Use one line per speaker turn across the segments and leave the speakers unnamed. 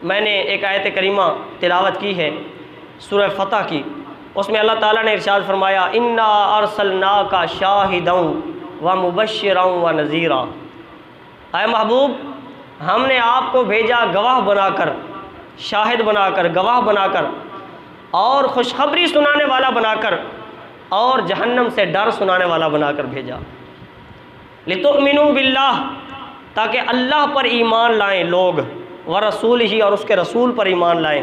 मैंने एक आयत करीमा तिलावत की है सूरह फतह की। उसमें अल्लाह ताला ने इरशाद फरमाया, इन्ना अरसलनाका शाहिदन व मुबश्शिरन व नज़ीरा। आए महबूब, हमने आपको भेजा गवाह बनाकर, शाहिद बनाकर, गवाह बनाकर और खुशखबरी सुनाने वाला बनाकर और जहन्नम से डर सुनाने वाला बनाकर भेजा। लितुमिनु बिल्लाह, ताकि अल्लाह पर ईमान लाएं लोग, व रसूल ही, और उसके रसूल पर ईमान लाएं,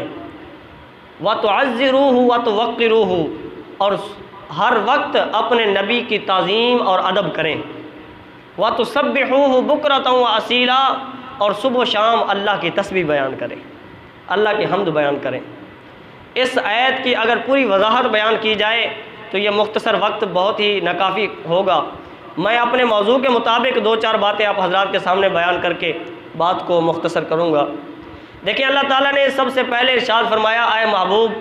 व तुअज़्ज़िरूहु व तुवक़्क़िरूहु, और हर वक्त अपने नबी की ताज़ीम और अदब करें, व तुसब्बिहूहु बुकरतन व असीला, और सुबह शाम अल्लाह की तस्बीह बयान करें, अल्लाह की हम्द बयान करें। इस आयत की अगर पूरी वजाहत बयान की जाए तो ये मुख्तसर वक्त बहुत ही नाकाफ़ी होगा। मैं अपने मौजू के मुताबिक दो चार बातें आप हज़रात के सामने बयान करके बात को मुख्तसर करूँगा। देखिए, अल्लाह ताला ने सबसे पहले इरशाद फरमाया, आए महबूब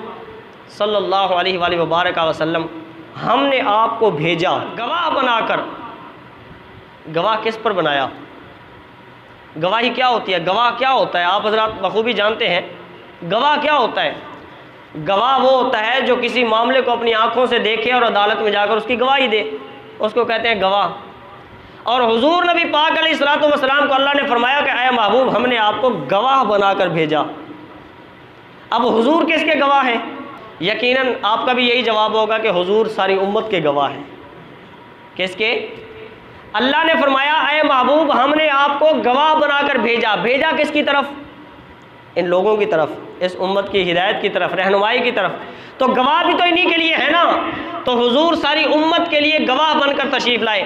सल्लल्लाहु अलैहि वसल्लम, हमने आपको भेजा गवाह बनाकर। गवाह किस पर बनाया? गवाही क्या होती है? गवाह क्या होता है? आप हज़रात बखूबी जानते हैं गवाह क्या होता है। गवाह वो होता है जो किसी मामले को अपनी आँखों से देखे और अदालत में जाकर उसकी गवाही दे, उसको कहते हैं गवाह। और हुजूर नबी पाक अलैहिस्सलातु वस्सलाम को अल्लाह ने फरमाया कि आए महबूब, हमने आपको गवाह बनाकर भेजा। अब हुजूर किसके गवाह हैं? यकीनन आपका भी यही जवाब होगा कि हुजूर सारी उम्मत के गवाह हैं। किसके? अल्लाह ने फरमाया, आए महबूब, हमने आपको गवाह बनाकर भेजा। भेजा किसकी तरफ? इन लोगों की तरफ, इस उम्मत की हिदायत की तरफ, रहनुमाई की तरफ। तो गवाह भी तो इन्हीं के लिए है ना। तो हुजूर सारी उम्मत के लिए गवाह बनकर तशरीफ़ लाए।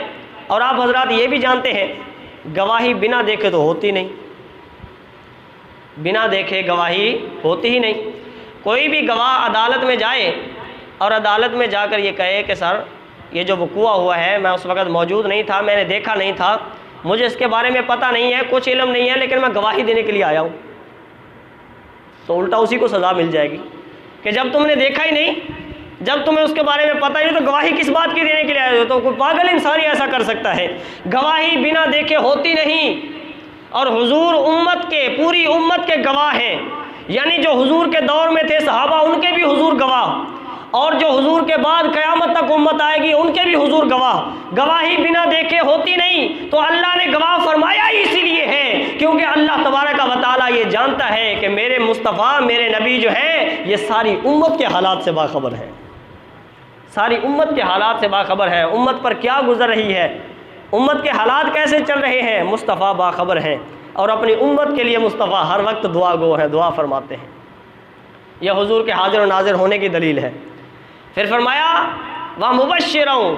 और आप हजरात ये भी जानते हैं गवाही बिना देखे तो होती नहीं, बिना देखे गवाही होती ही नहीं। कोई भी गवाह अदालत में जाए और अदालत में जाकर ये कहे कि सर, ये जो वक़ूआ हुआ है, मैं उस वक़्त मौजूद नहीं था, मैंने देखा नहीं था, मुझे इसके बारे में पता नहीं है, कुछ इल्म नहीं है, लेकिन मैं गवाही देने के लिए आया हूँ, तो उल्टा उसी को सज़ा मिल जाएगी कि जब तुमने देखा ही नहीं, जब तुम्हें उसके बारे में पता ही नहीं, तो गवाही किस बात की देने के लिए आए हो? तो कोई पागल इंसान ही ऐसा कर सकता है। गवाही बिना देखे होती नहीं। और हुजूर उम्मत के, पूरी उम्मत के गवाह हैं। यानी जो हुजूर के दौर में थे सहाबा, उनके भी हुजूर गवाह, और जो हुजूर के बाद क़यामत तक उम्मत आएगी उनके भी हुजूर गवाह। गवाही बिना देखे होती नहीं। तो अल्लाह ने गवाह फरमाया ही इसीलिए है क्योंकि अल्लाह तबारक व तआला ये जानता है कि मेरे मुस्तफ़ा, मेरे नबी जो है, ये सारी उम्मत के हालात से बाखबर है, सारी उम्मत के हालात से बाखबर है। उम्मत पर क्या गुजर रही है, उम्मत के हालात कैसे चल रहे हैं, मुस्तफ़ा बाखबर हैं। और अपनी उम्मत के लिए मुस्तफ़ा हर वक्त दुआ गो हैं, दुआ फरमाते हैं। यह हुजूर के हाजिर और नाजिर होने की दलील है। फिर फरमाया, व मुबश्शिरन,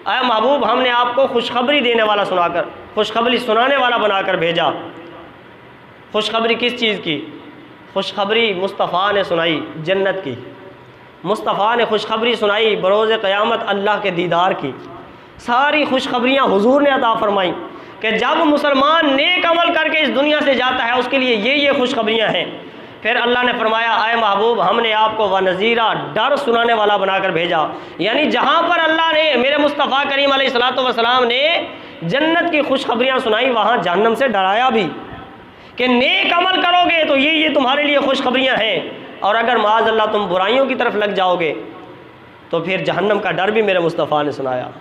ऐ महबूब, हमने आपको खुशखबरी देने वाला सुनाकर, खुशखबरी सुनाने वाला बनाकर भेजा। खुशखबरी किस चीज़ की? खुशखबरी मुस्तफ़ा ने सुनाई जन्नत की। मुस्तफ़ा ने खुशखबरी सुनाई बरोज़ क़यामत अल्लाह के दीदार की। सारी खुशखबरियाँ हुजूर ने अता फरमाई कि जब मुसलमान नेक अमल करके इस दुनिया से जाता है उसके लिए ये खुशखबरियाँ हैं। फिर अल्लाह ने फरमाया, आए महबूब, हमने आपको व नज़ीरा, डर सुनाने वाला बनाकर भेजा। यानी जहाँ पर अल्लाह ने, मेरे मुस्तफ़ा करीम अलैहिस्सलातु वस्सलाम ने जन्नत की खुशखबरियाँ सुनाई, वहाँ जहन्नम से डराया भी कि नेक अमल करोगे तो ये तुम्हारे लिए खुशखबरियाँ हैं, और अगर माज़ अल्लाह तुम बुराइयों की तरफ लग जाओगे तो फिर जहन्नम का डर भी मेरे मुस्तफ़ा ने सुनाया।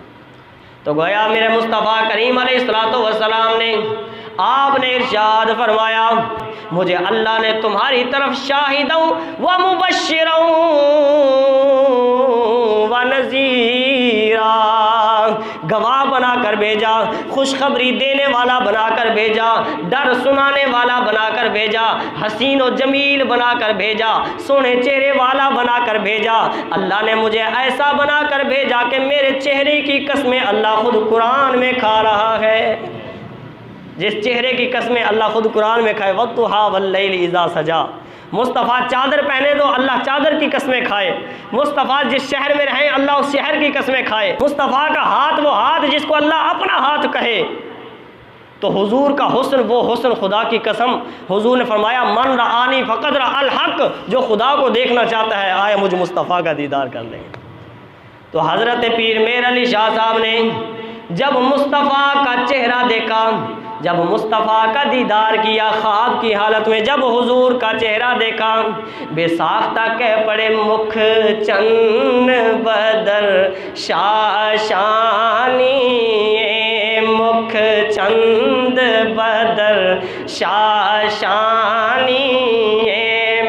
तो गोया मेरे मुस्तफ़ा करीम अलैहिस्सलातु वस्सलाम ने, आपने इरशाद फरमाया, मुझे अल्लाह ने तुम्हारी तरफ शाहिदों व मुबश्शिरों व नज़ीरा, गवाह बनाकर भेजा, खुशखबरी देने वाला बनाकर भेजा, डर सुनाने वाला बनाकर भेजा, हसीन और जमील बनाकर भेजा, सोने चेहरे वाला बनाकर भेजा। अल्लाह ने मुझे ऐसा बनाकर भेजा कि मेरे चेहरे की कसमें अल्लाह खुद कुरान में खा रहा है। जिस चेहरे की कसमें अल्लाह खुद कुरान में खाए, वद्दुहा वल्लैलि इज़ा सजा। मुस्तफ़ा चादर पहने तो अल्लाह चादर की कसमें खाए। मुस्तफ़ा जिस शहर में रहें अल्लाह उस शहर की कसमें खाए। मुस्तफ़ा का हाथ वो हाथ जिसको अल्लाह अपना हाथ कहे। तो हुजूर का हुस्न वो हुस्न, खुदा की कसम, हुजूर ने फरमाया, मन रआनी फ़क़द रअल हक़, जो खुदा को देखना चाहता है आए मुझ मुस्तफ़ा का दीदार कर ले। तो हज़रत पीर मेर अली शाह साहब ने जब मुस्तफ़ा का चेहरा देखा जब मुस्तफ़ा का दीदार किया ख्वाब की हालत में, जब हुजूर का चेहरा देखा, बेसाख्ता कह पड़े मुख चंद बदर शाशानी, मुख चंद बदर शाशानी,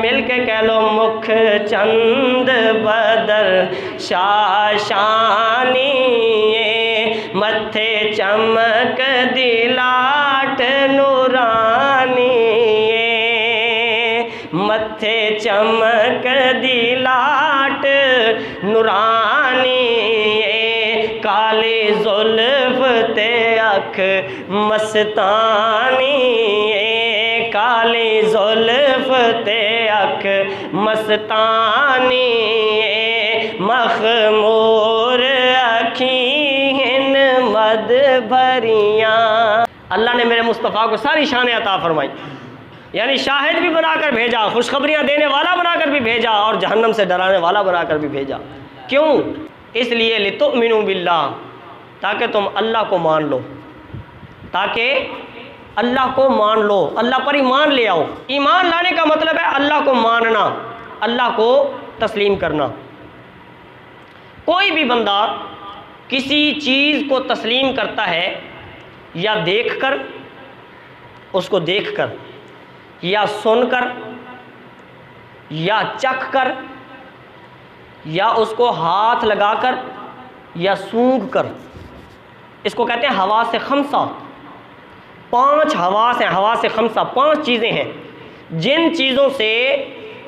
मिलके कह लो मुख चंद बदर शाशानी, मत्थे चमक दिलाट नूरानी, मत्थे चमक दिलाट नूरानी, काली जुल्फ ते अख मस्तानी, काली जुल्फ ते अख मस्तानी, मखमूर अखीन मद भरियाँ। अल्लाह ने मेरे मुस्तफ़ा को सारी शान अता फरमाई, यानी शाहिद भी बनाकर भेजा, खुशखबरियाँ देने वाला बनाकर भी भेजा और जहन्नम से डराने वाला बनाकर भी भेजा। क्यों? इसलिए लितुमिनु बिल्लाह, ताकि तुम अल्लाह को मान लो, ताकि अल्लाह को मान लो, अल्लाह पर ईमान ले आओ। ईमान लाने का मतलब है अल्लाह को मानना, अल्लाह को तस्लीम करना। कोई भी बंदा किसी चीज़ को तस्लीम करता है या देखकर, उसको देखकर या सुनकर या चख कर या उसको हाथ लगाकर या सूंघ कर, इसको कहते हैं हवा से खमसा। 5 हवास हैं, हवा से खमसा 5 चीज़ें हैं जिन चीज़ों से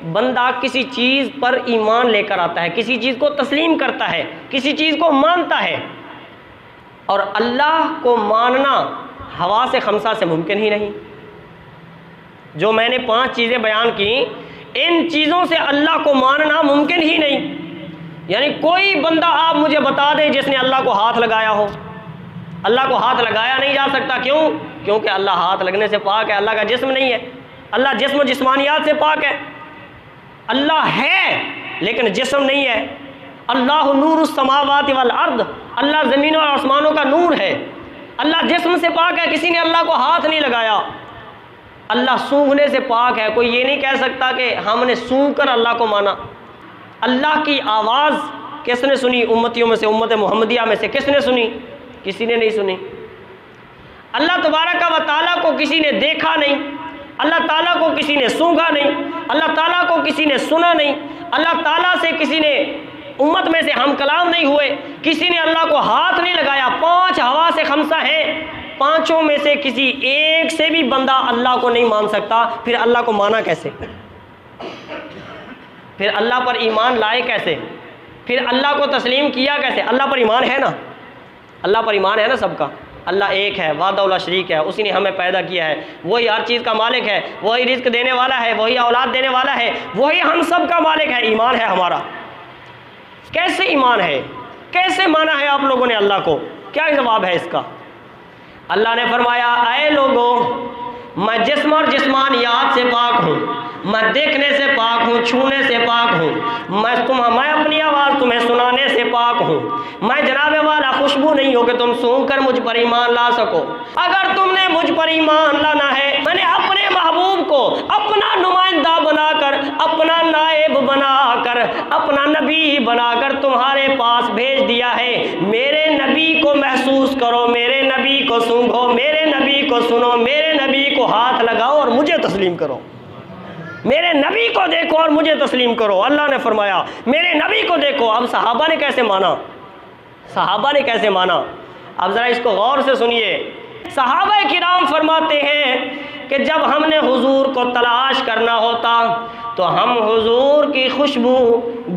बंदा किसी चीज़ पर ईमान लेकर आता है, किसी चीज़ को तस्लीम करता है, किसी चीज़ को मानता है। और अल्लाह को मानना हवा से खमसा से मुमकिन ही नहीं। जो मैंने 5 चीज़ें बयान की, इन चीज़ों से अल्लाह को मानना मुमकिन ही नहीं। यानी कोई बंदा आप मुझे बता दें जिसने अल्लाह को हाथ लगाया हो, अल्लाह को हाथ लगाया नहीं जा सकता। क्यों? क्योंकि अल्लाह हाथ लगने से पाक है, अल्लाह का जिस्म नहीं है, अल्लाह जिस्म जिस्मानियात से पाक है। अल्लाह है लेकिन जिस्म नहीं है। अल्लाह नूरुस समावाति वल अर्द, अल्लाह ज़मीनों और आसमानों का नूर है। अल्लाह जिस्म से पाक है, किसी ने अल्लाह को हाथ नहीं लगाया। अल्लाह सूंघने से पाक है, कोई ये नहीं कह सकता कि हमने सूंघ कर अल्लाह को माना। अल्लाह की आवाज़ किसने सुनी? उम्मतियों में से, उम्मत मोहम्मदिया में से किसने सुनी? किसी ने नहीं सुनी। अल्लाह तबारक व तआला को किसी ने देखा नहीं, अल्लाह ताला को किसी ने सूंघा नहीं, अल्लाह ताला को किसी ने सुना नहीं, अल्लाह ताला से किसी ने उम्मत में से हम कलाम नहीं हुए, किसी ने अल्लाह को हाथ नहीं लगाया। 5 हवा से खमसा है, 5 में से किसी एक से भी बंदा अल्लाह को नहीं मान सकता। फिर अल्लाह को माना कैसे? फिर अल्लाह पर ईमान लाए कैसे? फिर अल्लाह को तस्लीम किया कैसे? अल्लाह पर ईमान है ना, अल्लाह पर ईमान है ना सबका। अल्लाह एक है, वाहदहु ला शरीक है, उसी ने हमें पैदा किया है, वही हर चीज़ का मालिक है, वही रिज्क देने वाला है, वही औलाद देने वाला है, वही हम सब का मालिक है। ईमान है हमारा। कैसे ईमान है? कैसे माना है आप लोगों ने अल्लाह को? क्या जवाब है इसका? अल्लाह ने फरमाया, ऐ लोगों, मैं जिस्म और जिस्मानियात से पाक हूँ, मैं देखने से पाक हूँ, छूने से पाक हूँ, मैं अपनी आवाज़ तुम्हें सुनाने से पाक हूँ, मैं जनाबे वाला खुशबू नहीं हो कि तुम सूंघ कर मुझ पर ईमान ला सको। अगर तुमने मुझ पर ईमान लाना है, मैंने अपने महबूब को अपना नुमाइंदा बनाकर, अपना नायब बनाकर, अपना नबी बनाकर तुम्हारे पास भेज दिया है। मेरे नबी को महसूस करो, मेरे नबी को सूंघो, मेरे नबी को सुनो, मेरे नबी को हाथ लगाओ और मुझे तस्लीम करो। मेरे नबी को देखो और मुझे तस्लीम करो। अल्लाह ने फरमाया मेरे नबी को देखो। अब सहाबा ने कैसे माना? सहाबा ने कैसे माना? अब ज़रा इसको गौर से सुनिए। सहाबा किराम फरमाते हैं कि जब हमने हुजूर को तलाश करना होता तो हम हुजूर की खुशबू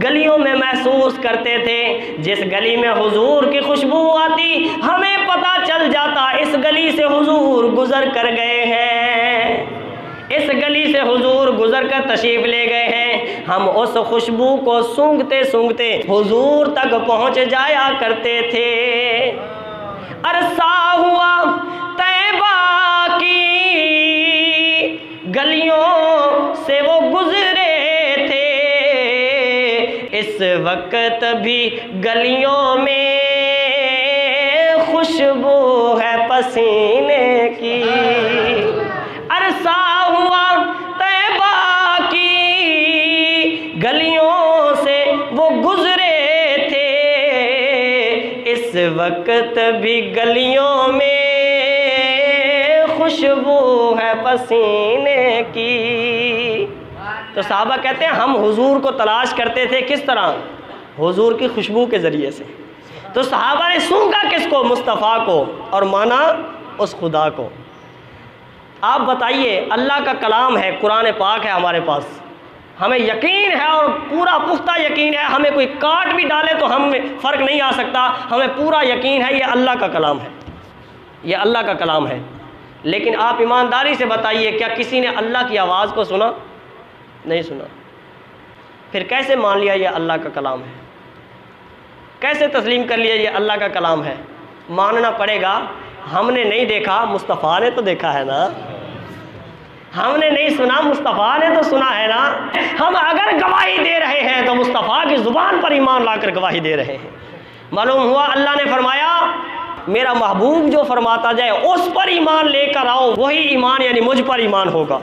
गलियों में महसूस करते थे। जिस गली में हुजूर की खुशबू आती हमें पता चल जाता इस गली से हुजूर गुजर कर गए हैं, इस गली से हुजूर गुजर कर तशरीफ ले गए हैं। हम उस खुशबू को सूंघते सूंघते हुजूर तक पहुंच जाया करते थे। अरसा हुआ तैबा की गलियों से वो गुजरे थे, इस वक्त भी गलियों में खुशबू है पसीने की। अरसा हुआ तैबा की गलियों से वो गुजरे थे, इस वक्त भी गलियों में खुशबू है पसीने की। तो साहबा कहते हैं हम हुजूर को तलाश करते थे, किस तरह? हुजूर की खुशबू के ज़रिए से। तो सहाबा ने सूंघा किसको? मुस्तफ़ा को, और माना उस खुदा को। आप बताइए, अल्लाह का कलाम है, कुरान पाक है हमारे पास, हमें यकीन है और पूरा पुख्ता यकीन है, हमें कोई काट भी डाले तो हमें फ़र्क नहीं आ सकता, हमें पूरा यकीन है ये अल्लाह का कलाम है, ये अल्लाह का कलाम है। लेकिन आप ईमानदारी से बताइए, क्या किसी ने अल्लाह की आवाज़ को सुना? नहीं सुना। फिर कैसे मान लिया ये अल्लाह का कलाम है? कैसे तस्लीम कर लिया ये अल्लाह का कलाम है? मानना पड़ेगा, हमने नहीं देखा, मुस्तफ़ा ने तो देखा है ना। हमने नहीं सुना, मुस्तफ़ा ने तो सुना है ना। हम अगर गवाही दे रहे हैं तो मुस्तफ़ा की ज़ुबान पर ईमान लाकर गवाही दे रहे हैं। मालूम हुआ अल्लाह ने फरमाया मेरा महबूब जो फरमाता जाए उस पर ईमान लेकर आओ, वही ईमान यानी मुझ पर ईमान होगा।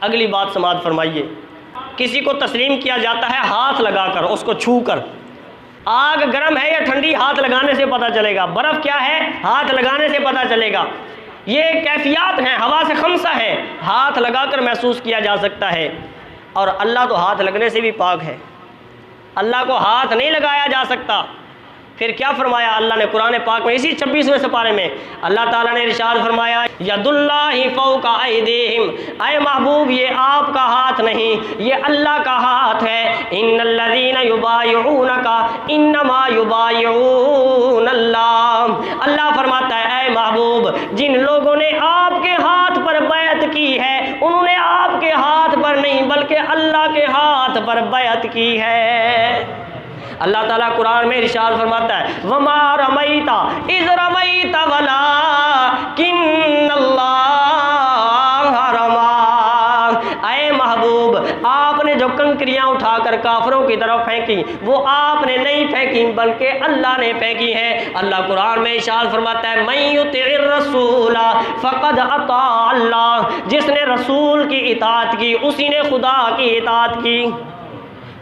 अगली बात समाअत फरमाइए, किसी को तस्लीम किया जाता है हाथ लगाकर, उसको छू कर। आग गर्म है या ठंडी, हाथ लगाने से पता चलेगा। बर्फ़ क्या है, हाथ लगाने से पता चलेगा। ये कैफियत हैं, हवा से खमसा है, हाथ लगाकर महसूस किया जा सकता है। और अल्लाह तो हाथ लगने से भी पाक है, अल्लाह को हाथ नहीं लगाया जा सकता। फिर क्या फरमाया अल्लाह ने कुरान पाक में, इसी 26वें सिपारे में अल्लाह ताला ने इरशाद फरमाया यदुल्लाहि फौका ऐदीहिम, ऐ महबूब ये आपका हाथ नहीं, ये अल्लाह का हाथ है। इन्नल्लज़ीना युबायिऊनका इन्नमा युबायिऊन अल्लाह। अल्लाह फरमाता है ऐ महबूब, जिन लोगों ने आपके हाथ पर बैत की है उन्होंने आपके हाथ पर नहीं बल्कि अल्लाह के हाथ पर बैत की है। अल्लाह ताला कुरान में इरशाद फरमाता है वमा रमैता इज़ रमैता वलाकिन्नल्लाह रमा। ऐ महबूब, आपने जो कंकरियाँ उठाकर काफिरों की तरफ फेंकी वो आपने नहीं फेंकी बल्कि अल्लाह ने फेंकी है। अल्लाह कुरान में इरशाद फरमाता है मैं युतिइर रसूला फ़क़द अता अल्लाह, जिसने रसूल की इताअत की उसी ने खुदा की इताअत की।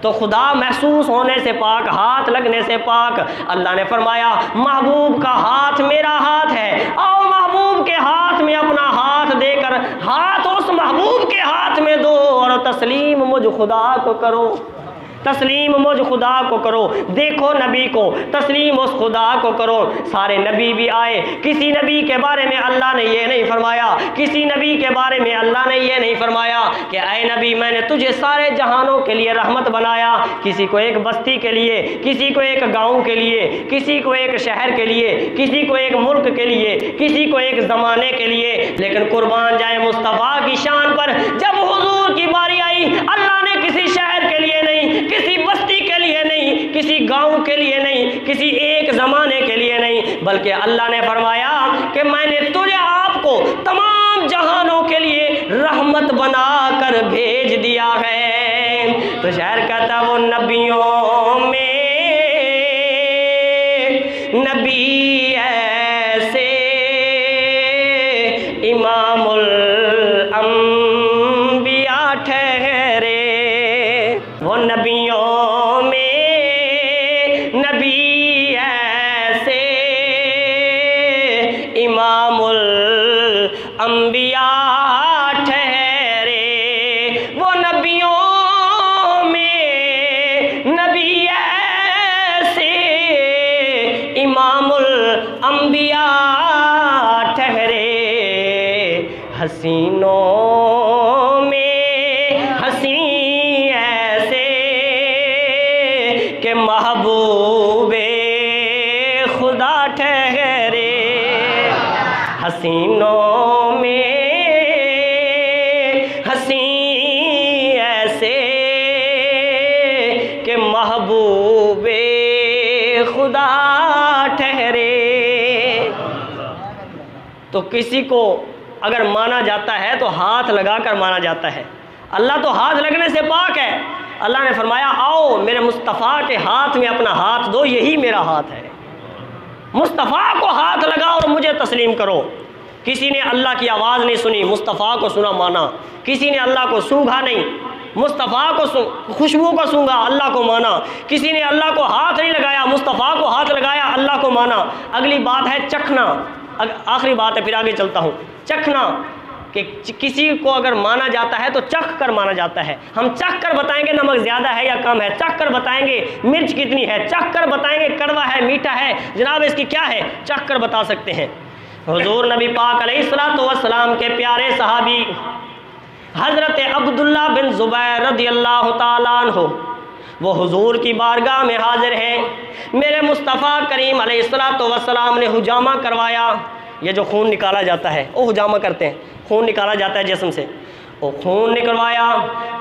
तो खुदा महसूस होने से पाक, हाथ लगने से पाक। अल्लाह ने फरमाया महबूब का हाथ मेरा हाथ है, आओ महबूब के हाथ में अपना हाथ देकर हाथ उस महबूब के हाथ में दो और तस्लीम मुझ खुदा को करो, तस्लीम मुझ खुदा को करो। देखो नबी को, तस्लीम उस खुदा को करो। सारे नबी भी आए, किसी नबी के बारे में अल्लाह ने ये नहीं फरमाया, किसी नबी के बारे में अल्लाह ने ये नहीं फरमाया कि ऐ नबी मैंने तुझे सारे जहानों के लिए रहमत बनाया। किसी को एक बस्ती के लिए, किसी को एक गाँव के लिए, किसी को एक शहर के लिए, किसी को एक मुल्क के लिए, किसी को एक ज़माने के लिए। लेकिन कुर्बान जाए मुस्तफ़ा की शान पर, जब हुजूर की बारी आई अल्लाह ने किसी शहर के लिए नहीं, किसी बस्ती के लिए नहीं, किसी गांव के लिए नहीं, किसी एक ज़माने के लिए नहीं, बल्कि अल्लाह ने फरमाया कि मैंने तुझे आपको तमाम जहानों के लिए रहमत बनाकर भेज दिया है। तो शायर कहता वो नबियों में नबी ऐसे इमामुल अंबिया ठहरे, वो नबियों में नबी ऐसे इमामुल अंबिया ठहरे, वो नबियों में नबी ऐसे इमामुल अंबिया ठहरे। हसीनों महबूबे खुदा ठहरे, हसीनों में हसी ऐसे के महबूबे खुदा ठहरे। तो किसी को अगर माना जाता है तो हाथ लगाकर माना जाता है। अल्लाह तो हाथ लगने से पाक है। अल्लाह ने फरमाया आओ मेरे मुस्तफ़ा के हाथ में अपना हाथ दो, यही मेरा हाथ है। मुस्तफ़ा को हाथ लगाओ और मुझे तस्लीम करो। किसी ने अल्लाह की आवाज़ नहीं सुनी, मुस्तफ़ा को सुना माना। किसी ने अल्लाह को सूंघा नहीं, मुस्तफ़ा को खुशबू को सूंघा, अल्लाह को माना। किसी ने अल्लाह को हाथ नहीं लगाया, मुस्तफ़ा को हाथ लगाया, अल्लाह को माना। अगली बात है चखना, आखिरी बात है, फिर आगे चलता हूँ। चखना कि किसी को अगर माना जाता है तो चख कर माना जाता है। हम चख कर बताएंगे नमक ज़्यादा है या कम है, चख कर बताएंगे मिर्च कितनी है, चख कर बताएंगे कड़वा है मीठा है, जनाब इसकी क्या है, चख कर बता सकते हैं। हुजूर नबी पाक अलैहिस्सलातु वस्सलाम के प्यारे सहाबी हज़रत अब्दुल्ला बिन ज़ुबैर रज़ियल्लाहु ताला अन्हु वो हुजूर की बारगाह में हाजिर है। मेरे मुस्तफ़ा करीम अलैहिस्सलातु वस्सलाम ने हुजामा करवाया। ये जो खून निकाला जाता है वो हुजामा करते हैं, खून निकाला जाता है जिस्म से, वो खून निकलवाया।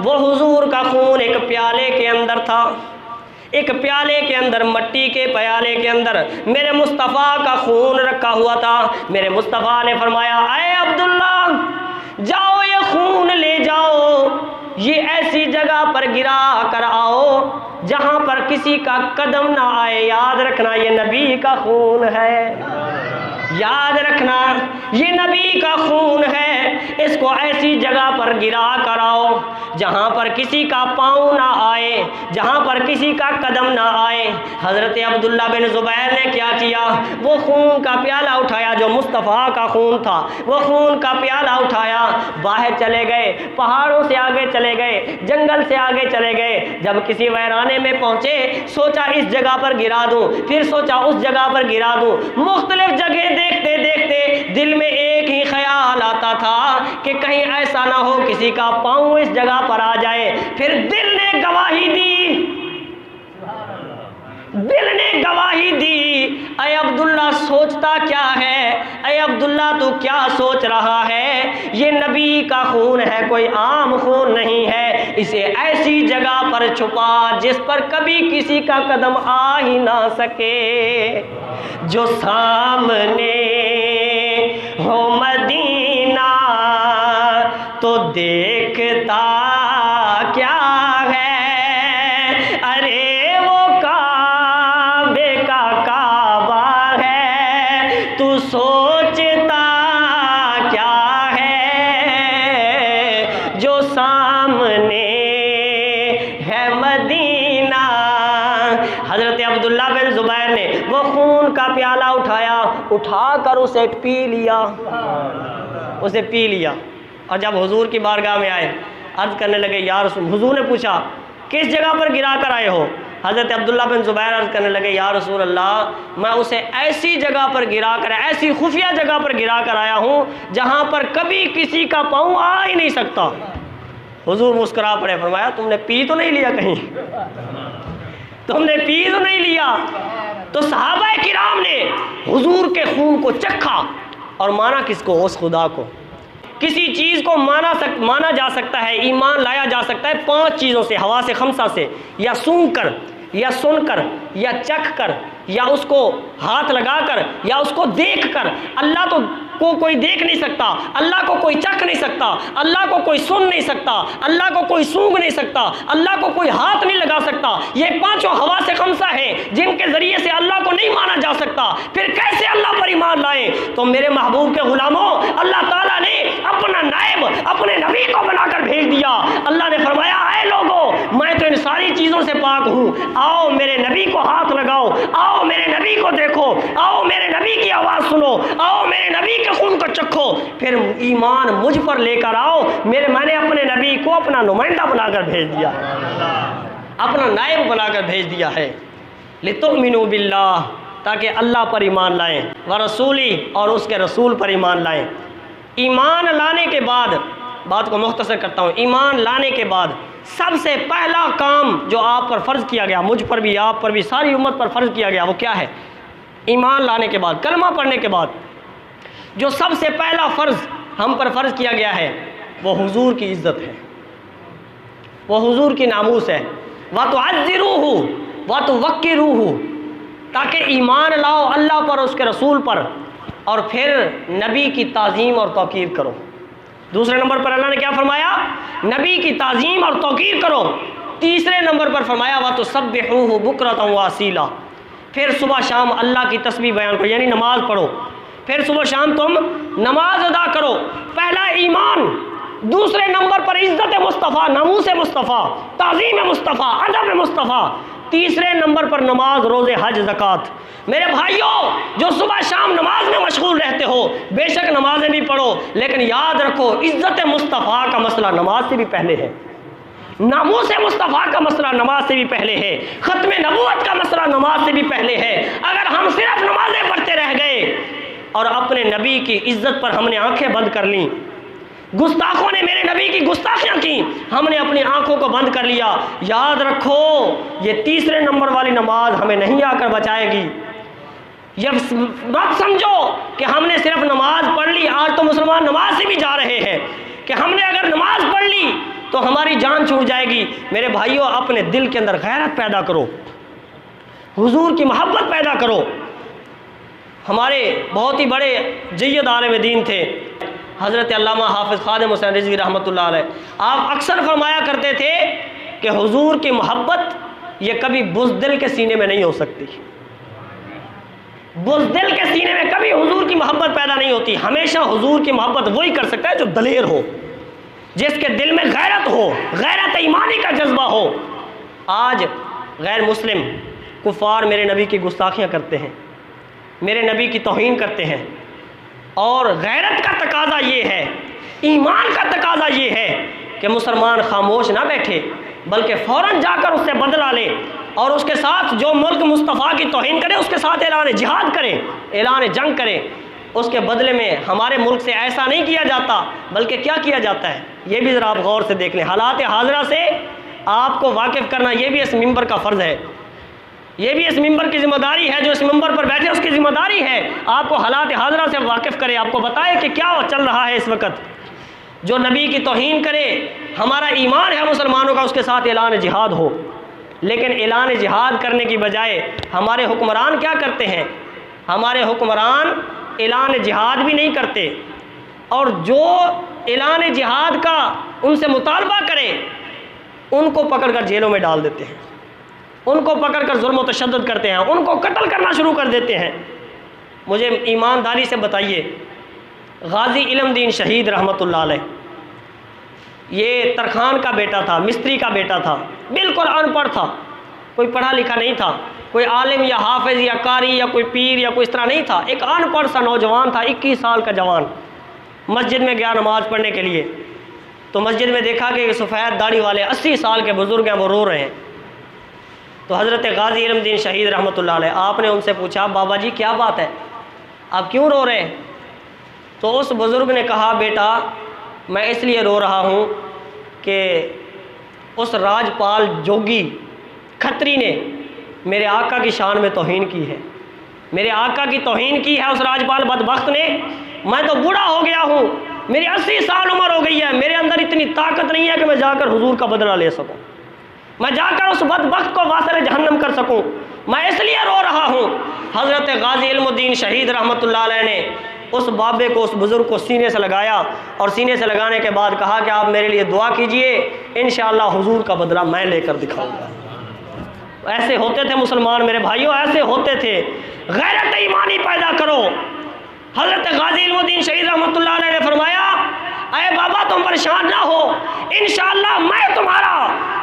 वो हुजूर का खून एक प्याले के अंदर था, एक प्याले के अंदर, मट्टी के प्याले के अंदर मेरे मुस्तफ़ा का खून रखा हुआ था। मेरे मुस्तफ़ा ने फरमाया, अय अब्दुल्ला जाओ ये खून ले जाओ, ये ऐसी जगह पर गिरा कर आओ जहाँ पर किसी का कदम ना आए। याद रखना ये नबी का खून है, याद रखना ये नबी का खून है। इसको ऐसी जगह पर गिरा कर आओ जहाँ पर किसी का पाँव ना आए, जहाँ पर किसी का कदम ना आए। हज़रत अब्दुल्ला बिन ज़ुबैर ने क्या किया, वो खून का प्याला उठाया, जो मुस्तफ़ा का खून था, वो खून का प्याला उठाया, बाहर चले गए, पहाड़ों से आगे चले गए, जंगल से आगे चले गए। जब किसी वैराने में पहुँचे, सोचा इस जगह पर गिरा दूँ, फिर सोचा उस जगह पर गिरा दूँ। मुख्तलिफ जगह देखते देखते दिल में एक ही ख्याल आता था कि कहीं ऐसा ना हो किसी का पाँव इस जगह पर आ जाए। फिर दिल ने गवाही दी, दिल ने गवाही दी। अय अब्दुल्ला सोचता क्या है, अय अब्दुल्ला तू क्या सोच रहा है, ये नबी का खून है, कोई आम खून नहीं है। इसे ऐसी जगह पर छुपा जिस पर कभी किसी का कदम आ ही ना सके, जो सामने हो मदीना तो देखता क्या है। अरे वो काबे का काबा है, तू सोचता क्या है, जो सामने है मदीना। हज़रत अब्दुल्ला बिन ज़ुबैर ने वो खून का प्याला उठाया, उठाकर उसे पी लिया, उसे पी लिया। और जब हुजूर की बारगाह में आए, अर्ज़ करने लगे या रसूल, हुजूर ने पूछा किस जगह पर गिरा कर आए हो। हज़रत अब्दुल्ला बिन ज़ुबैर अर्ज़ करने लगे या रसूल अल्लाह, मैं उसे ऐसी जगह पर गिरा कर, ऐसी खुफिया जगह पर गिरा कर आया हूँ जहाँ पर कभी किसी का पाँव आ ही नहीं सकता। हुजूर मुस्कुरा पड़े, फरमाया तुमने पी तो नहीं लिया कहीं, तुमने पी तो नहीं लिया। तो सहाबाए किराम ने हुजूर के खून को चखा और माना किसको, उस खुदा को। किसी चीज़ को माना जा सकता है, ईमान लाया जा सकता है 5 चीज़ों से, हवा से खमसा से, या सूंघ कर, या सुनकर, या चख कर, या उसको हाथ लगाकर, या उसको देख कर। अल्लाह को कोई देख नहीं सकता, अल्लाह को कोई चख नहीं सकता, अल्लाह को कोई सुन नहीं सकता, अल्लाह को कोई सूंघ नहीं सकता, अल्लाह को कोई हाथ नहीं लगा सकता। ये 5 हवा से खमसा है जिनके ज़रिए से अल्लाह को नहीं माना जा सकता। फिर कैसे अल्लाह पर ईमान लाएं? तो मेरे महबूब के गुलामों, अल्लाह ताला ने अपना नायब अपने नबी को बनाकर भेज दिया। अल्लाह ने फरमाया, ऐ लोगों, मैं तो इन सारी चीज़ों से पाक हूँ, आओ मेरे नबी को हाथ लगाओ, आओ मेरे नबी को देखो, आओ मेरे नबी की आवाज़ सुनो, आओ मेरे नबी के खून को चखो, फिर ईमान मुझ पर लेकर आओ। मैंने अपने नबी को अपना नुमाइंदा बनाकर भेज दिया, अपना नायब बनाकर भेज दिया है। लितुमिनु बिल्लाह, ताकि अल्लाह पर ईमान लाएं, व रसूली, और उसके रसूल पर ईमान लाएं। ईमान लाने के बाद, बात को मुख्तसर करता हूँ, ईमान लाने के बाद सबसे पहला काम जो आप पर फ़र्ज़ किया गया, मुझ पर भी, आप पर भी, सारी उम्मत पर फ़र्ज़ किया गया, वो क्या है? ईमान लाने के बाद, कलमा पढ़ने के बाद जो सबसे पहला फ़र्ज़ हम पर फ़र्ज़ किया गया है, वो हुजूर की इज़्ज़त है, वो हुजूर की नामूस है। व तुअज़्ज़िरूहु व तुवक्किरूहु, ताकि ईमान लाओ अल्लाह पर, उसके रसूल पर, और फिर नबी की ताज़ीम और तौक़ीर करो। दूसरे नंबर पर अल्लाह ने क्या फरमाया? नबी की ताज़ीम और तौक़ीर करो। तीसरे नंबर पर फरमाया व तुसब्बिहूहु बुक्रतन व असीला, फिर सुबह शाम अल्लाह की तस्बीह बयान करो, यानी नमाज पढ़ो, फिर सुबह शाम तुम नमाज अदा करो। पहला ईमान, दूसरे नंबर पर इज़्ज़त मुस्तफ़ा, नामूस मुस्तफ़ा, ताज़ीम मुस्तफ़ा, अदब मुस्तफ़ा, तीसरे नंबर पर नमाज, रोज़े, हज, ज़कात। मेरे भाइयों, जो सुबह शाम नमाज में मशगूल रहते हो, बेशक नमाजें भी पढ़ो, लेकिन याद रखो इज़्ज़त मुस्तफ़ा का मसला नमाज से भी पहले है, नामूस मुस्तफ़ा का मसला नमाज से भी पहले है, ख़त्म नबूवत का मसला नमाज से भी पहले है। अगर हम सिर्फ नमाजें पढ़ते रह गए और अपने नबी की इज़्ज़त पर हमने आंखें बंद कर लीं, गुस्ताखों ने मेरे नबी की गुस्ताखियाँ की, हमने अपनी आंखों को बंद कर लिया, याद रखो ये तीसरे नंबर वाली नमाज हमें नहीं आकर बचाएगी। ये मत समझो कि हमने सिर्फ नमाज पढ़ ली, आज तो मुसलमान नमाज से भी जा रहे हैं, कि हमने अगर नमाज पढ़ ली तो हमारी जान छूट जाएगी। मेरे भाइयों, अपने दिल के अंदर गैरत पैदा करो, हुजूर की मोहब्बत पैदा करो। हमारे बहुत ही बड़े जय्यद आलिम दीन थे हज़रत अल्लामा हाफ़िज़ ख़ादिम हुसैन रिज़वी रहमतुल्लाह अलैह। आप अक्सर फरमाया करते थे कि हुजूर की मोहब्बत ये कभी बुज़दिल के सीने में नहीं हो सकती, बुज़दिल के सीने में कभी हुजूर की मोहब्बत पैदा नहीं होती। हमेशा हुजूर की मोहब्बत वही कर सकता है जो दलेर हो, जिसके दिल में गैरत हो, गैरत ईमानी का जज्बा हो। आज गैर मुस्लिम कुफ़ार मेरे नबी की गुस्ताखियाँ करते हैं, मेरे नबी की तौहीन करते हैं, और गैरत का तकाजा ये है, ईमान का तकाजा ये है कि मुसलमान खामोश ना बैठे, बल्कि फ़ौरन जाकर उससे बदला ले, और उसके साथ जो मुल्क मुस्तफ़ा की तौहीन करे उसके साथ ऐलान जिहाद करें, ऐलान जंग करें। उसके बदले में हमारे मुल्क से ऐसा नहीं किया जाता, बल्कि क्या किया जाता है, ये भी ज़रा आप गौर से देख लें। हालात हाज़िरा से आपको वाकिफ़ करना ये भी इस मिंबर का फ़र्ज़ है, ये भी इस मिंबर की ज़िम्मेदारी है, जो इस मिंबर पर बैठे उसकी ज़िम्मेदारी है आपको हालात हाज़िरा से वाकिफ़ करे, आपको बताए कि क्या चल रहा है इस वक्त। जो नबी की तौहीन करे, हमारा ईमान है मुसलमानों का, उसके साथ ऐलान जिहाद हो। लेकिन ऐलान जिहाद करने की बजाय हमारे हुक्मरान क्या करते हैं, हमारे हुक्मरान ऐलान जिहाद भी नहीं करते, और जो ऐलान जिहाद का उनसे मुतालबा करें उनको पकड़कर जेलों में डाल देते हैं, उनको पकड़कर जुल्म व तशद्दुद करते हैं, उनको कत्ल करना शुरू कर देते हैं। मुझे ईमानदारी से बताइए, गाजी इल्मदीन शहीद रहमतुल्लाह अलैह, ये तरखान का बेटा था, मिस्त्री का बेटा था, बिल्कुल अनपढ़ था, कोई पढ़ा लिखा नहीं था, कोई आलिम या हाफिज़ या कारी या कोई पीर या कोई इस तरह नहीं था, एक अनपढ़ सा नौजवान था, 21 साल का जवान। मस्जिद में गया नमाज़ पढ़ने के लिए, तो मस्जिद में देखा कि सफ़ेद दाढ़ी वाले 80 साल के बुज़ुर्ग हैं, वो रो रहे हैं। तो हज़रत गाजी इल्मदीन शहीद रहमतुल्लाह अलैह, आपने उनसे पूछा, बाबा जी क्या बात है, आप क्यों रो रहे हैं? तो उस बुज़ुर्ग ने कहा, बेटा मैं इसलिए रो रहा हूँ कि उस राजपाल जोगी खत्री ने मेरे आका की शान में तौहीन की है, मेरे आका की तौहीन की है उस राजपाल बदबख्त ने। मैं तो बूढ़ा हो गया हूँ, मेरी 80 साल उम्र हो गई है, मेरे अंदर इतनी ताकत नहीं है कि मैं जाकर हुजूर का बदला ले सकूँ, मैं जाकर उस बदबख्त को वासिल जहन्नम कर सकूँ, मैं इसलिए रो रहा हूँ। हज़रत गाजी इल्मुद्दीन शहीद रहमतुल्लाह अलैह ने उस बाबे को, उस बुज़ुर्ग को सीने से लगाया, और सीने से लगाने के बाद कहा कि आप मेरे लिए दुआ कीजिए, इंशाअल्लाह हुजूर का बदला मैं लेकर दिखाऊंगा। ऐसे होते थे मुसलमान मेरे भाइयों, ऐसे होते थे। गैरत ईमानी पैदा करो। हज़रत गाजी इल्मुद्दीन शहीद रहमतुल्लाह अलैह ने फरमाया, अरे बाबा तुम परेशान ना हो, इंशाअल्लाह मैं तुम्हारा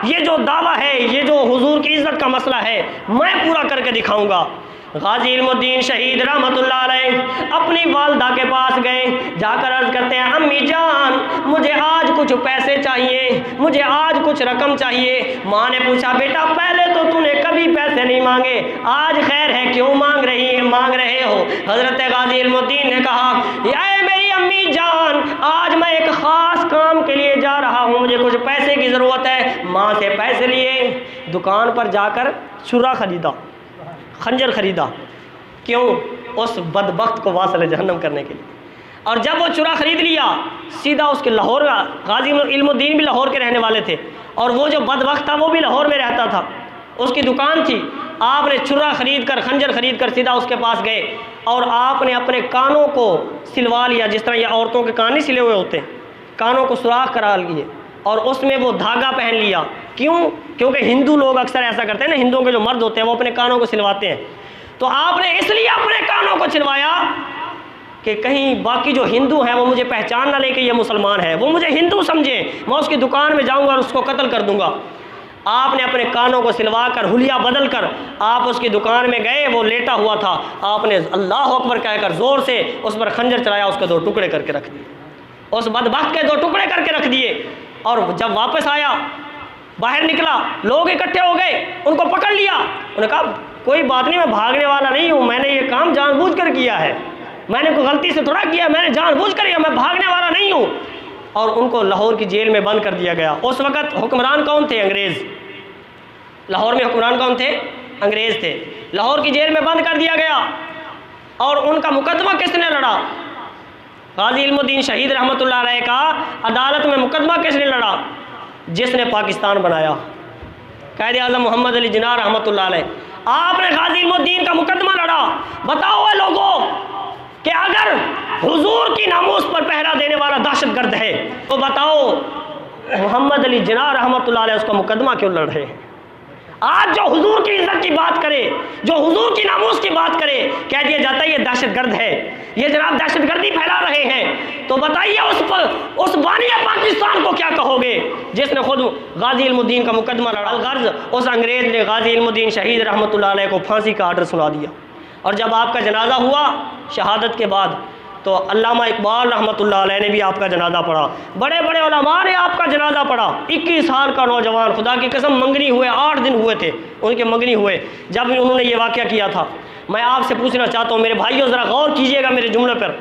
ये जो दावा है, ये जो हुजूर की इज़्ज़त का मसला है, मैं पूरा करके दिखाऊंगा। गाजी इल्मुद्दीन शहीद रहमतुल्लाह अलैह अपनी वालदा के पास गए, जाकर अर्ज़ करते हैं, अम्मी जान मुझे आज कुछ पैसे चाहिए, मुझे आज कुछ रकम चाहिए। माँ ने पूछा, बेटा पहले तो तूने कभी पैसे नहीं मांगे, आज खैर है क्यों मांग रहे हो? हज़रत गाजी इल्मुद्दीन ने कहा, ये मेरी अम्मी जान, आज मैं एक ख़ास काम के लिए जा रहा हूँ, मुझे कुछ पैसे की ज़रूरत है। माँ से पैसे लिए, दुकान पर जाकर छुरा ख़रीदा, खंजर ख़रीदा, क्यों? उस बदबख्त को वासिल जहन्नम करने के लिए। और जब वो चुरा ख़रीद लिया, सीधा उसके लाहौर, गाजी इल्मुद्दीन भी लाहौर के रहने वाले थे, और वो जो बदबख्त था वो भी लाहौर में रहता था, उसकी दुकान थी। आपने चुरा ख़रीद कर, खंजर ख़रीद कर सीधा उसके पास गए, और आपने अपने कानों को सिलवा लिया, जिस तरह ये औरतों के कान नहीं सिले हुए होते, कानों को सुराख करा लिए, और उसमें वो धागा पहन लिया। क्यों? क्योंकि हिंदू लोग अक्सर ऐसा करते हैं ना, हिंदुओं के जो मर्द होते हैं वो अपने कानों को सिलवाते हैं। तो आपने इसलिए अपने कानों को छिलवाया कि कहीं बाकी जो हिंदू हैं वो मुझे पहचान ना ले कि ये मुसलमान है, वो मुझे हिंदू समझे, मैं उसकी दुकान में जाऊंगा और उसको कत्ल कर दूंगा। आपने अपने कानों को सिलवा कर, हुलिया बदल कर आप उसकी दुकान में गए, वो लेटा हुआ था, आपने अल्लाह अकबर कहकर ज़ोर से उस पर खंजर चलाया, उसके 2 टुकड़े करके रख दिए, उस बदबख्त के 2 टुकड़े करके रख दिए। और जब वापस आया, बाहर निकला, लोग इकट्ठे हो गए, उनको पकड़ लिया। उन्होंने कहा कोई बात नहीं, मैं भागने वाला नहीं हूँ, मैंने ये काम जानबूझ कर किया है, मैंने कोई गलती से थोड़ा किया, मैंने जानबूझ कर किया, मैं भागने वाला नहीं हूँ। और उनको लाहौर की जेल में बंद कर दिया गया। उस वक़्त हुक्मरान कौन थे? अंग्रेज़। लाहौर में हुक्मरान कौन थे? अंग्रेज़ थे। लाहौर की जेल में बंद कर दिया गया। और उनका मुकदमा किसने लड़ा? गाजी इल्मुद्दीन शहीद रहमतुल्लाह अलैह का अदालत में मुकदमा किसने लड़ा? जिसने पाकिस्तान बनाया, कायदे आज़म मोहम्मद अली जिन्ना रहमतुल्लाह अलैह। आपने गाजी इल्मुद्दीन का मुकदमा लड़ा। बताओ है लोगों कि अगर हुजूर की नामूस पर पहरा देने वाला दहशतगर्द है तो बताओ मोहम्मद अली जिन्ना रहमतुल्लाह अलैह उसका मुकदमा क्यों लड़ रहे हैं? आज जो हुजूर की इज्जत की बात करे, जो हुजूर की नामूस की बात करे, कह दिया जाता है ये दहशतगर्द है, ये जनाब दहशतगर्दी फैला रहे हैं। तो बताइए उस बानिया पाकिस्तान को क्या कहोगे जिसने खुद गाजी इल्मुद्दीन का मुकदमा लड़ा? गर्ज उस अंग्रेज़ ने गाजी इल्मुद्दीन शहीद रहमतुल्लाह अलैह को फांसी का आर्डर सुना दिया। और जब आपका जनाजा हुआ शहादत के बाद, तो अल्लामा इकबाल रहमतुल्लाह अलैह ने भी आपका जनाजा पढ़ा, बड़े बड़े उलमा ने आपका जनाजा पढ़ा। 21 साल का नौजवान, खुदा की कसम मंगनी हुए, 8 दिन हुए थे उनके मंगनी हुए जब उन्होंने ये वाक़या किया था। मैं आपसे पूछना चाहता हूँ मेरे भाइयों, ज़रा गौर कीजिएगा मेरे जुमले पर।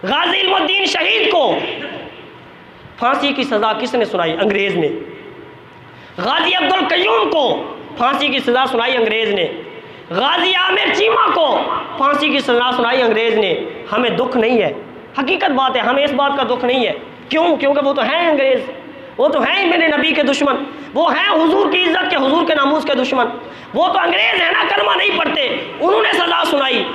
गाजी इल्मुद्दीन शहीद को फांसी की सज़ा किसने सुनाई? अंग्रेज़ ने। गाजी अब्दुल कय्यूम को फांसी की सज़ा सुनाई अंग्रेज़ ने। गाजी आमिर चीमा को फांसी की सज़ा सुनाई अंग्रेज़ ने। हमें दुख नहीं है, हकीकत बात है, हमें इस बात का दुख नहीं है। क्यों? क्योंकि वो तो हैं अंग्रेज़, वो तो हैं मेरे नबी के दुश्मन, वो हैं हुजूर की इज़्ज़त के, हुजूर के नामूस के दुश्मन। वो तो अंग्रेज़ हैं ना, कलमा नहीं पढ़ते, उन्होंने सज़ा सुनाई।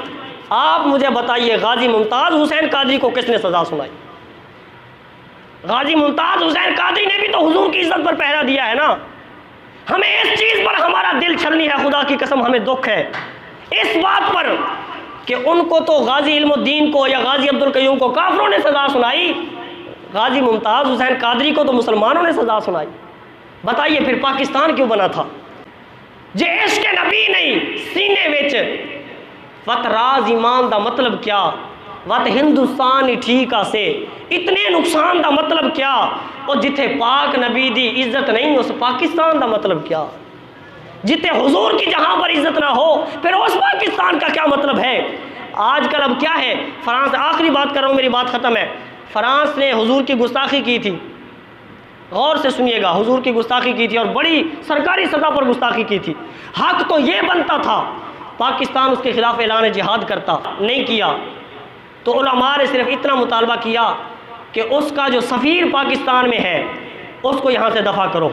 आप मुझे बताइए गाजी मुमताज़ हुसैन कादरी को किसने सज़ा सुनाई? गाजी मुमताज़ हुसैन कादरी ने भी तो हुजूर की इज़्ज़त पर पहरा दिया है ना। हमें इस चीज़ पर हमारा दिल छलनी है, खुदा की कसम हमें दुख है इस बात पर कि उनको तो गाजी इल्मुद्दीन को या गाजी अब्दुल कय्यूम को काफिरों ने सज़ा सुनाई, गाजी मुमताज़ हुसैन कादरी को तो मुसलमानों ने सज़ा सुनाई। बताइए फिर पाकिस्तान क्यों बना था? जे इश्क नबी नहीं सीने विच वत राज ईमान दा मतलब क्या, वत हिंदुस्तान ठीक आसे इतने नुकसान दा मतलब क्या, और जिथे पाक नबी दी इज्जत नहीं उस पाकिस्तान दा मतलब क्या, जिथे हुजूर की जहाँ पर इज्जत ना हो फिर उस पाकिस्तान का क्या मतलब है? आजकल अब क्या है, फ्रांस, आखिरी बात कर रहा हूँ, मेरी बात ख़त्म है। फ्रांस ने हुजूर की गुस्ताखी की थी, गौर से सुनिएगा, हुजूर की गुस्ताखी की थी और बड़ी सरकारी सतह पर गुस्ताखी की थी। हक तो ये बनता था पाकिस्तान उसके खिलाफ ऐलान जिहाद करता, नहीं किया। तो उलमा ने सिर्फ इतना मुतालबा किया कि उसका जो सफ़ीर पाकिस्तान में है उसको यहाँ से दफ़ा करो।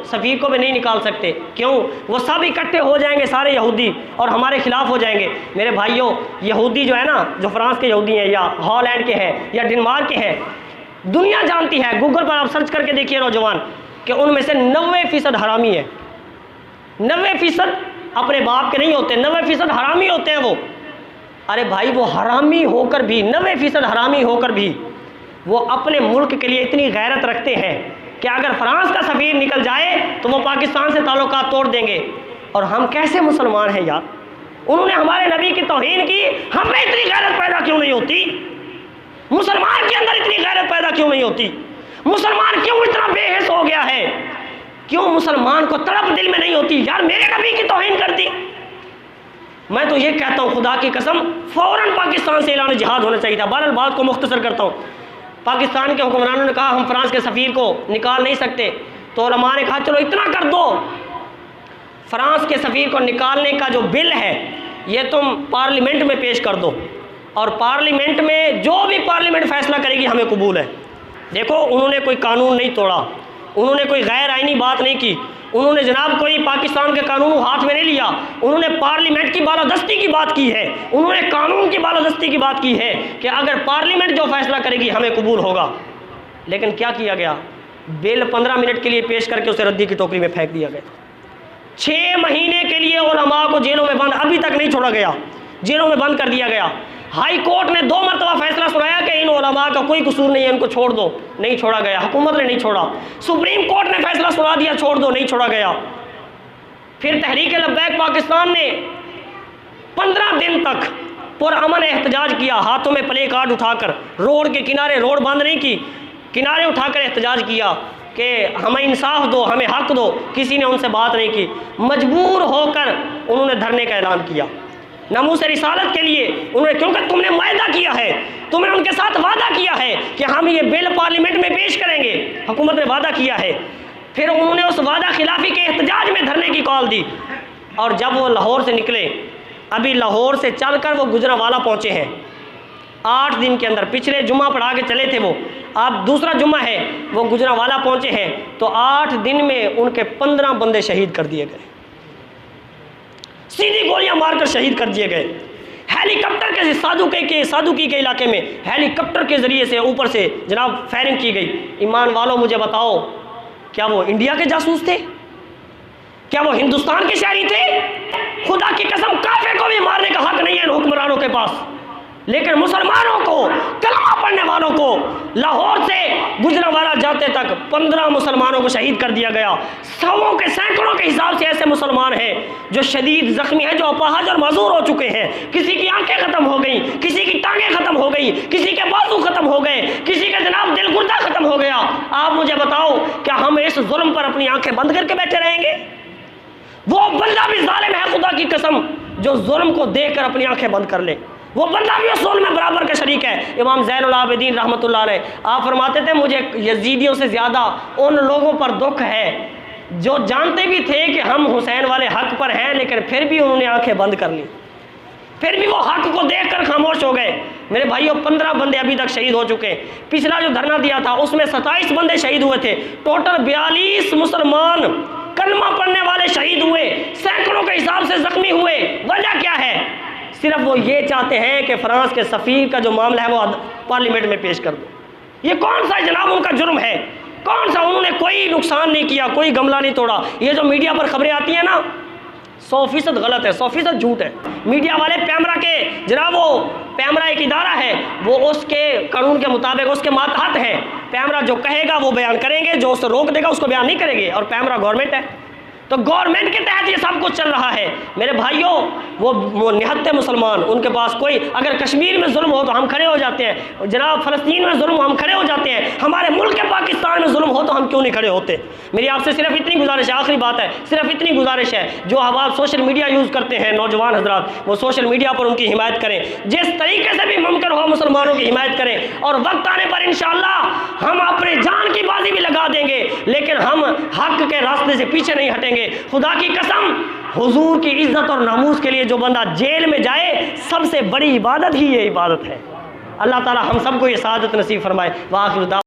सफ़ीर को भी नहीं निकाल सकते, क्यों? वो सब इकट्ठे हो जाएंगे सारे यहूदी और हमारे खिलाफ हो जाएंगे। मेरे भाइयों, यहूदी जो है ना, जो फ्रांस के यहूदी हैं या हॉलैंड के हैं या डेनमार्क के हैं, दुनिया जानती है, गूगल पर आप सर्च करके देखिए नौजवान, कि उनमें से 90% हरामी है। 90% अपने बाप के नहीं होते, 90% हरामी होते हैं वो। अरे भाई, वो हरामी होकर भी, 90% हरामी होकर भी वो अपने मुल्क के लिए इतनी गैरत रखते हैं कि अगर फ्रांस का सफ़ीर निकल जाए तो वो पाकिस्तान से ताल्लुकात तोड़ देंगे। और हम कैसे मुसलमान हैं यार? उन्होंने हमारे नबी की तौहीन की, हम में इतनी गैरत पैदा क्यों नहीं होती? मुसलमान के अंदर इतनी गैरत पैदा क्यों नहीं होती? मुसलमान क्यों इतना बेहिस हो गया है? क्यों मुसलमान को तड़प दिल में नहीं होती यार मेरे नबी की तौहीन कर दी? मैं तो ये कहता हूँ, खुदा की कसम, फ़ौरन पाकिस्तान से ऐलान जिहाद होना चाहिए था। बहरहाल बात को मुख्तसर करता हूँ। पाकिस्तान के हुक्मरानों ने कहा हम फ्रांस के सफ़ीर को निकाल नहीं सकते, तो उलमा ने कहा चलो इतना कर दो, फ्रांस के सफ़ीर को निकालने का जो बिल है ये तुम पार्लियामेंट में पेश कर दो, और पार्लियामेंट में जो भी पार्लियामेंट फ़ैसला करेगी हमें कबूल है। देखो, उन्होंने कोई कानून नहीं तोड़ा, उन्होंने कोई गैर आइनी बात नहीं की, उन्होंने जनाब कोई पाकिस्तान के कानून हाथ में नहीं लिया, उन्होंने पार्लियामेंट की बालादस्ती की बात की है, उन्होंने कानून की बालादस्ती की बात की है कि अगर पार्लियामेंट जो फैसला करेगी हमें कबूल होगा। लेकिन क्या किया गया? बिल 15 मिनट के लिए पेश करके उसे रद्दी की टोकरी में फेंक दिया गया। 6 महीने के लिए उलमा को जेलों में बंद, अभी तक नहीं छोड़ा गया, जेलों में बंद कर दिया गया। हाई कोर्ट ने 2 मरतबा फैसला सुनाया कि इन उलमा का कोई कसूर नहीं है, इनको छोड़ दो, नहीं छोड़ा गया, हुकूमत ने नहीं छोड़ा। सुप्रीम कोर्ट ने फैसला सुना दिया छोड़ दो, नहीं छोड़ा गया। फिर तहरीक लब्बैक पाकिस्तान ने 15 दिन तक पुरअमन एहतजाज किया, हाथों में प्ले कार्ड उठाकर, रोड के किनारे, रोड बंद नहीं की, किनारे उठाकर एहतजाज किया कि हमें इंसाफ दो, हमें हक दो। किसी ने उनसे बात नहीं की, मजबूर होकर उन्होंने धरने का ऐलान किया नामूस रिसालत के लिए उन्होंने, क्योंकि तुमने वायदा किया है, तुमने उनके साथ वादा किया है कि हम ये बिल पार्लियामेंट में पेश करेंगे, हुकूमत ने वादा किया है। फिर उन्होंने उस वादा खिलाफी के एहतजाज में धरने की कॉल दी, और जब वो लाहौर से निकले, अभी लाहौर से चलकर वो गुजरांवाला पहुँचे हैं 8 दिन के अंदर। पिछले जुम्मा पढ़ा के चले थे वो, अब दूसरा जुम्मा है, वो गुजरांवाला पहुँचे हैं, तो 8 दिन में उनके 15 बंदे शहीद कर दिए गए, सीधी गोलियां मारकर शहीद कर दिए गए। हेलीकॉप्टर के सादुकी के इलाके में हेलीकॉप्टर के ज़रिए से ऊपर से जनाब फायरिंग की गई। ईमान वालों मुझे बताओ, क्या वो इंडिया के जासूस थे? क्या वो हिंदुस्तान के शहरी थे? खुदा की कसम, काफिर को भी मारने का हक नहीं है इन हुक्मरानों के पास, लेकिन मुसलमानों को, कलमा पढ़ने वालों को लाहौर से गुजरांवाला जाते तक 15 मुसलमानों को शहीद कर दिया गया। सौों के सैकड़ों के हिसाब से ऐसे मुसलमान हैं जो शदीद ज़ख्मी हैं, जो अपाहज और माजूर हो चुके हैं। किसी की आंखें ख़त्म हो गई, किसी की टांगें ख़त्म हो गई, किसी के बाजू ख़त्म हो गए, किसी का जनाब दिल गुर्दा ख़त्म हो गया। आप मुझे बताओ, क्या हम इस जुल्म पर अपनी आंखें बंद करके बैठे रहेंगे? वो बंदा भी जालिम है खुदा की कसम, जो जुल्म को देख कर अपनी आंखें बंद कर ले, वो बंदा भी उस जुल्म में बराबर का शरीक है। इमाम ज़ैनुल आबिदीन रहमतुल्लाह अलैह आप फरमाते थे, मुझे यजीदियों से ज़्यादा उन लोगों पर दुख है जो जानते भी थे कि हम हुसैन वाले हक पर हैं, लेकिन फिर भी उन्होंने आंखें बंद कर ली, फिर भी वो हक को देखकर खामोश हो गए। मेरे भाइयों, 15 बंदे अभी तक शहीद हो चुके हैं। पिछला जो धरना दिया था उसमें 27 बंदे शहीद हुए थे। टोटल 42 मुसलमान कलमा पढ़ने वाले शहीद हुए, सैकड़ों के हिसाब से जख्मी हुए। वजह क्या है? सिर्फ वो ये चाहते हैं कि फ्रांस के सफ़ीर का जो मामला है वो पार्लियामेंट में पेश कर दो। ये कौन सा जनाब उनका जुर्म है? कौन सा? उन्होंने कोई नुकसान नहीं किया, कोई गमला नहीं तोड़ा। ये जो मीडिया पर खबरें आती हैं ना, 100% गलत है, 100% झूठ है। मीडिया वाले पैमरा के जनाब, वो पैमरा एक इदारा है, वो उसके कानून के मुताबिक उसके मातहत है। पैमरा जो कहेगा वो बयान करेंगे, जो उससे रोक देगा उसको बयान नहीं करेंगे। और पैमरा गवर्नमेंट है, तो गवर्नमेंट के तहत ये सब कुछ चल रहा है। मेरे भाइयों, वो निहत्ते मुसलमान, उनके पास कोई, अगर कश्मीर में जुल्म हो तो हम खड़े हो जाते हैं, जनाब फ़लस्तीन में जुल्म हो हम खड़े हो जाते हैं, हमारे मुल्क के पाकिस्तान में जुल्म हो तो हम क्यों नहीं खड़े होते? मेरी आपसे सिर्फ इतनी गुजारिश है, आखिरी बात है, सिर्फ इतनी गुजारिश है, जो आप सोशल मीडिया यूज़ करते हैं नौजवान हजरात, वो सोशल मीडिया पर उनकी हिमायत करें, जिस तरीके से भी मुमकिन हो मुसलमानों की हिमायत करें। और वक्त आने पर इंशाअल्लाह हम अपने जान की बाजी भी लगा देंगे, लेकिन हम हक के रास्ते से पीछे नहीं हटेंगे। खुदा की कसम, हुजूर की इज्जत और नामूस के लिए जो बंदा जेल में जाए, सबसे बड़ी इबादत ही ये इबादत है। अल्लाह ताला हम सबको ये सआदत नसीब फरमाए। वाखिर